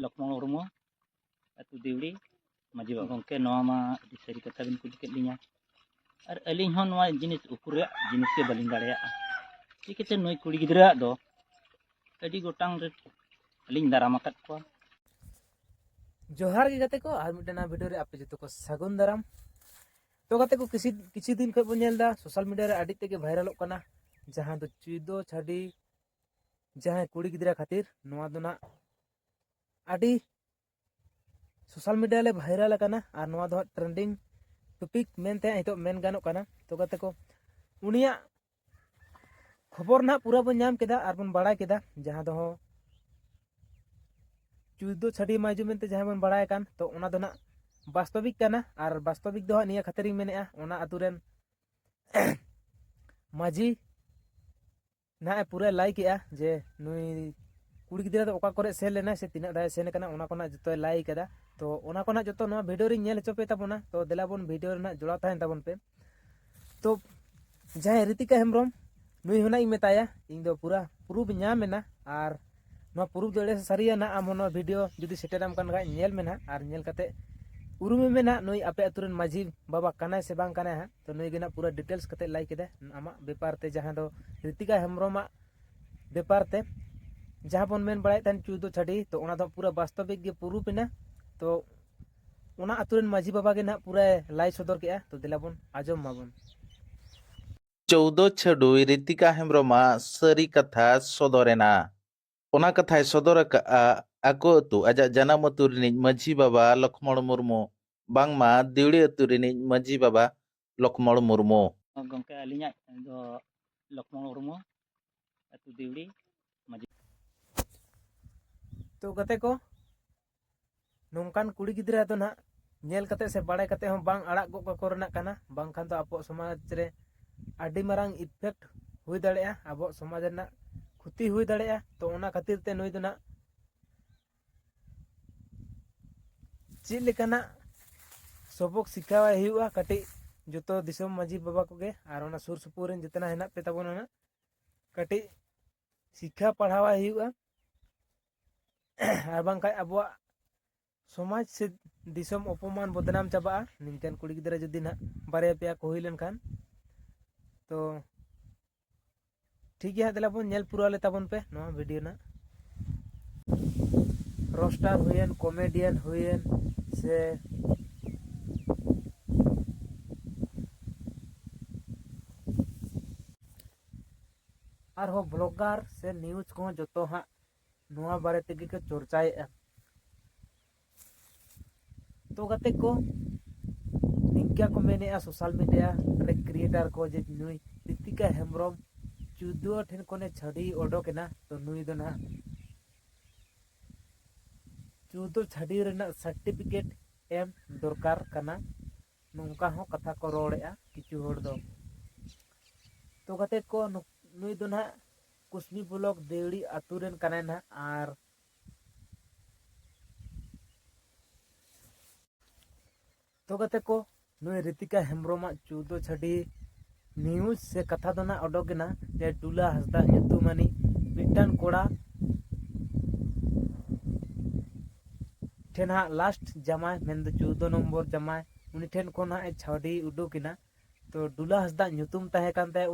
लक्ष्मण मुर्मू अतु देवड़ी माजी गंके नवा मा सारी कथा बिन कुछ लिया और अलिंग हन नवा जिनिस उकुरे जिनिस के बलिंग दाड़े चिकते नई कुड़ी गिद्रा दो अडी गोटांग रे अलिंग दाराम अकत को जोहार गाते को आर मिटना वीडियो रे आपे जतो को सगुन दाराम तो गाते को किसी दिन खय बो नेलदा सोशल मीडिया रे आडी तेगे वायरलोग कना जहां दो चुदो छाडी जहां कुड़ी गिद्रा खातिर नवा दोना आडी सोशल मीडिया ले वायरल कना और नवा दो ट्रेंडिंग टॉपिक मेनते हितो मेन गानो कना तो गाते को उनिया खबर ना पूरा बन नाम केदा और बन बड़ा केदा जहां दो चुदो छाडी माजू मेनते जहां बन बड़ा कान तो ओना दो ना वास्तविक कना और वास्तविक दो निया खातिर मेनेआ ओना अतुरेन माजी ना पूरा लाइक किया जे नुई कुड़ी गिद्रा तो ओका करे सेल लेना से तिना दाय सेन कना ओना कोना जतो लाइक कदा तो ओना कोना जतो नो वीडियो रे नेल चोपे ताबोना तो देला बोन वीडियो रे ना जुड़ा ताहेन ताबोन पे तो जहां ऋतिका हेम्ब्रम नुई होना इ मेताया इन दो पूरा प्रूफ ᱧᱟᱢᱮᱱᱟ और नो प्रूफ दड़े सारिया ना आम नो वीडियो जुदी सेटेराम कान गाय नेल मेना और नेल कते उरुमे मेना नुई आपे अतुरन माजी बाबा कनाय से बांग कनाय हा तो नुई गेना पूरा डिटेल्स कते लाइक केदा आमा व्यापार ते जहां दो ऋतिका हेम्ब्रमा व्यापार ते जहां बन मेन बड़ाय तन चुदो छाडी तो ओना दो पूरा वास्तविक गे प्रूफ ना तो ओना अतुरन माजी बाबा गे ना पूरा लाई सदर केआ तो देला बोन आजम माबन 14 छडुई ऋतिका हेम्ब्रमा सारी कथा सदरेना ओना कथाय सदर आको अतु आजा जानाम अतु रिनिज माझी बाबा लक्ष्मण मुर्मू बांगमा देवड़ी अतु रिनिज माझी बाबा लक्ष्मण मुर्मू गंके अलिंगा दो लक्ष्मण मुर्मू अतु देवड़ी माजी तो गते को नोंकान कुड़ी गिद्रा तो ना नेल कते से बड़ाय कते हम बांग अड़ाग गो कोरना काना बांग खान तो आपो समाज रे आडी मारांग इफेक्ट हुई दाड़ेया आबो समाज ना खुती हुई दाड़ेया तो ओना खातिर ते नुई दोना चीज लेकाना सबक सिखावा हिउआ कटी जतो दिसम माजी बाबा कोगे और ओना सुर सुपुर रेन जितना हेना पे ताबोना ना कटी शिक्षा पढ़ावा हिउआ और बांग खाय अबो समाज से दिसम अपमान बदनाम चाबा निंकन कुड़ी गिद्रा जदी ना बारे पे को हुई लेन खान तो ठीक है देला बोन नेल पूरा ले ताबोन पे नो वीडियो ना रोस्टर हुएन कॉमेडियन हुएन से और हो ब्लॉगर से न्यूज को जतो हा नोआ बारे तेगे को चर्चाए तो गते को निंका को मेने सोशल मीडिया रे क्रिएटर को जे नुई ऋतिका हेम्ब्रम चुदो ठेन कोने छड़ी ओडोकेना तो नुई दो ना चुदो छड़ी रेना सर्टिफिकेट एम दरकार कना नोंका हो कथा को रोड़ेआ किछु होड़ दो तो गते को नुई दो ना कुसमी ब्लॉक देवड़ी अतुरेन कना ना और तो गते को नुई ऋतिका हेम्ब्रम चुदो छड़ी न्यूज से कथा दोना ओडोगना जे डुला हसदा ᱧᱩᱛᱩᱢᱟᱱᱤ मिटन कोड़ा ठेन लास्ट जमाय मेन 14 नंबर जमाय उनी ठेन को ना छाड़ी उडुकिना तो डुला हसदा ᱧᱩᱛᱩᱢ ताहे कानते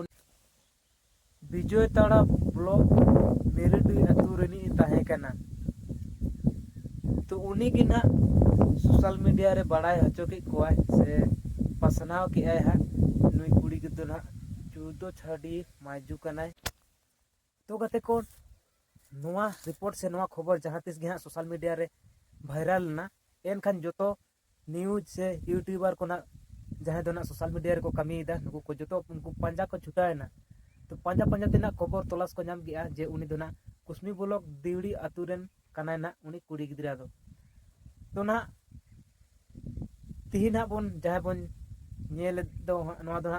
विजय ताड़ा ब्लॉक मेरेडी अतु रेनी ताहे काना तो उनी गिना सोशल मीडिया रे बड़ाय हचो के कोय से पसनाव के आय हा नुई कुड़ी के दोना चुदो छाड़ी माजू कनाय तो गते को नोआ रिपोर्ट से नोआ खबर जहां तिस गे सोशल मीडिया रे वायरल ना एन खान जोतो न्यूज से यूट्यूबर को ना जहां दोना सोशल मीडिया रे को कमी दा नुको को जोतो उनको पंजा को छुटाय ना तो पंजा पंजा तिना खबर तलाश को नाम गया जे उनी दोना कुसमी ब्लॉक देवड़ी अतुरेन कनाय ना उनी कुड़ी गिद्रा दो तो ना तिहिना बोन जहां बोन नेल दो नोआ दो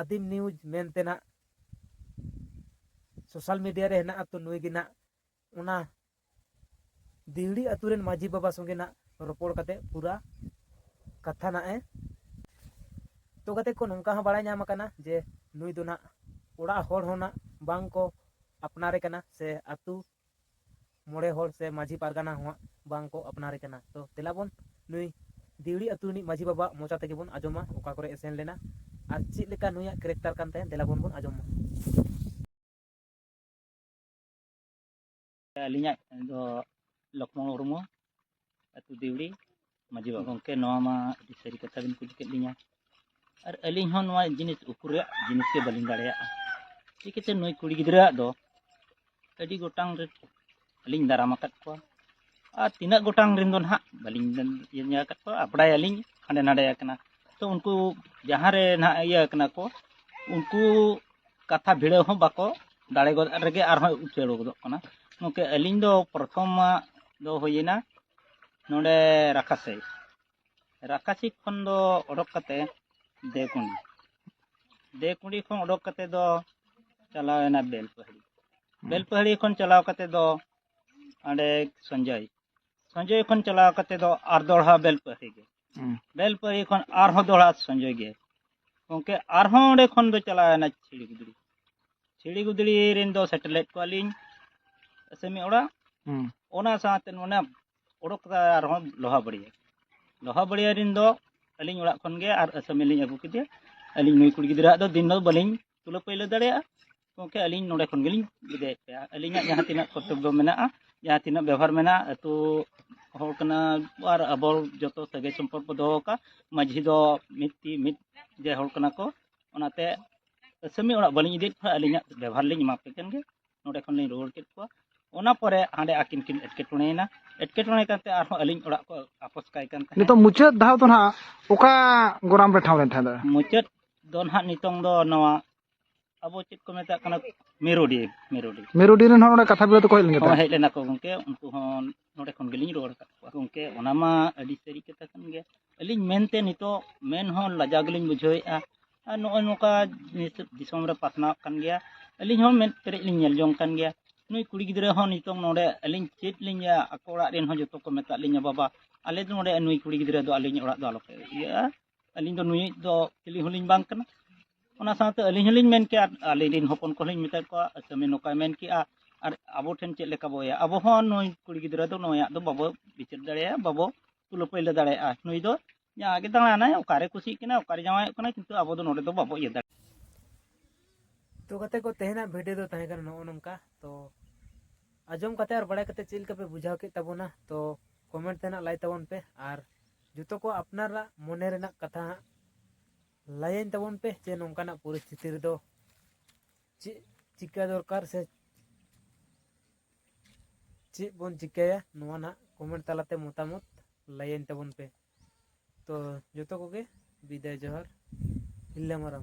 आदिम न्यूज मेनते ना सोशल मीडिया रे हेना तो नुई गिना उना देवड़ी अतुरेन माजी बाबा संगे ना रोपड़ कते पूरा कथा ना तो कते को नोंका हा बड़ा नाम कना जे नुई दो ना ओड़ा होड़ होना बांग को अपनारे कना से अतु मोड़े होड़ से माझी पारगाना हुआ बांग को अपनारे कना तो तेला बोन नुई दिवड़ी अतु रिनी माझी बाबा मोचा तेगे बोन आजोमा ओका करे एसेन लेना आर चेक लेका नुया कैरेक्टर कान तहे तेला बोन आजोमा अलिया दो लक्ष्मण मुर्मू अतु दिवड़ी माझी बाबा गंके नवा मा अति सारी कथा बिन कुली केद लिया और अलिंग हन नवा जिनिस उकुरे जिनिस के बलिंग दाड़ेया चिकेते नई कुड़ी गिद्रा दो अडी गोटांग रे अलिंग दाराम आकत को और तीना गोटांग रिन दो ना बलिंग ये आकत को अपड़ाय अलिंग हांडे नाडे कना तो उनको जहां रे ना इया कना को उनको कथा भिड़े हो बाको दाड़े गो रेगे आर हो उचेड़ो गदो कना नोके अलिंग दो प्रथम दो होइना नोडे राकासी खन दो ओडक कते देकुंडी खन ओडक कते दो चलावेना बेलपहाड़ी खन चलाव कते दो आंडे संजय खन चलाव कते दो आर दोड़ा बेलपहाड़ी खन आर हो दोड़ा संजय गे गंके आर हो ओडे खन दो चलावेना छिड़ी गुदड़ी रिन दो सेटेलाइट को अलिंग सेमी ओड़ा ओना साथे ओना ओडक आर हो लोहा बढ़िया रिन दो अलिंग ओड़ा खन गे आर असमी लिंग अगु किदे अलिंग नुई कुड़ी गिदरा दो दिन दो बलिंग तुला पहिले दाड़ेया गंके अलिंग नोडे खन गेलिंग बिदे पे अलिंग जहां तिना कर्तव्य मेना जहां तिना व्यवहार मेना अतु होर कना आर अब जतो सगे संपर्क दो का माझी दो मित जे होर कना को ओनाते असमी ओड़ा बलिंग इदे अलिंग व्यवहार लिंग मा पे कन गे नोडे खन लिंग रोड केत को ओना परे हांडे आकिन किन एटकेटोणे करते आर अलिंग ओड़ा को आपस काय कन नितो मुचाद धाव तो ना ओका गोराम रे ठाव लेन था मुचाद दो ना नितोंग दो नवा अब चेक को मेता कना मेरोडी रन होड़ कथा बिलो तो को हेल हेज लेना को गंके उनको हन नोडे खन गेलिंग रोड का गंके ओनामा अडी सरी कथा कन गे अलिंग मेनते नितो मेन हन लजा गलिंग बुझोएआ आ नो नोका दिसोम रे पासना कन गया अलिंग हन मेन पेरे लिंग नेल जोंग कन गया नुई कुड़ी गिदरा हन नितोंग नोडे अलिंग चेत लिंगा अको ओड़ा रेन हन जतो को मेता लिंगा बाबा आले दो नोडे नुई कुड़ी गिदरा दो अलिंग ओड़ा दो आलोके इया अलिंग दो नुई दो चिली होलिंग बांग कना ओना साथे अलिंग हलिंग मेन के आले दिन हपन को लिंग मेता को असमी नोका मेन की आर आबो ठेन चेक लेका बोया आबो हन नुई कुड़ी गिदरा दो नोया दो बाबो बिचार दाड़ेया बाबो तुलो पहिले दाड़ेया नुई दो या आगे दाड़ाना ओकारे खुशी किना ओकारे जावाय कना किंतु आबो दो नोडे दो बाबो ये दाड़े तो कते को तेहना वीडियो दो तहे कर नो नंका तो आजम कते और बड़ा कते चिल पे बुझाव के तबोना तो कमेंट तेना लाई तबन पे आर जुतो को अपनारा मोने रेना कथा लाइन तबन पे जे नोंकाना परिस्थिति रे दो चिका दरकार से चे बोन चिकाया नोआ ना कमेंट तालाते मतामत लाइन तबन पे तो जुतो को के विदाय जोहर इल्ला मारा।